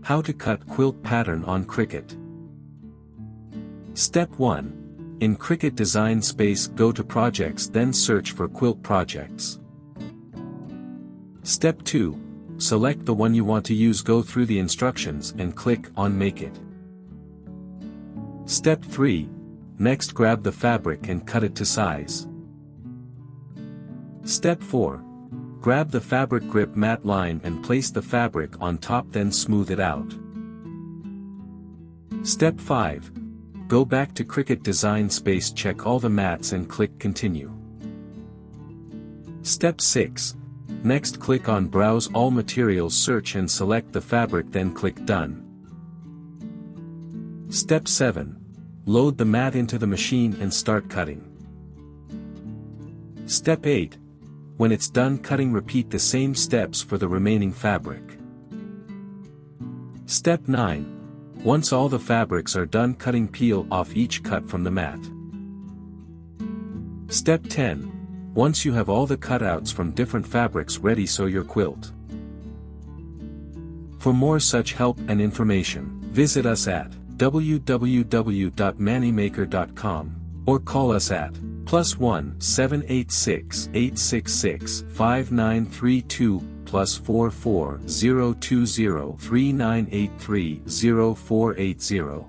How to cut quilt pattern on Cricut. Step 1. In Cricut Design Space, go to Projects, then search for Quilt Projects. Step 2. Select the one you want to use, go through the instructions and click on Make It. Step 3. Next, grab the fabric and cut it to size. Step 4. Grab the fabric grip mat line and place the fabric on top, then smooth it out. Step 5. Go back to Cricut Design Space, check all the mats and click Continue. Step 6. Next, click on Browse All Materials, search and select the fabric, then click Done. Step 7. Load the mat into the machine and start cutting. Step 8. When it's done cutting, repeat the same steps for the remaining fabric. Step 9. Once all the fabrics are done cutting, peel off each cut from the mat. Step 10. Once you have all the cutouts from different fabrics ready, sew your quilt. For more such help and information, visit us at www.mannymaker.com or call us at +1 786 866 5932 +44 020 3983 0480.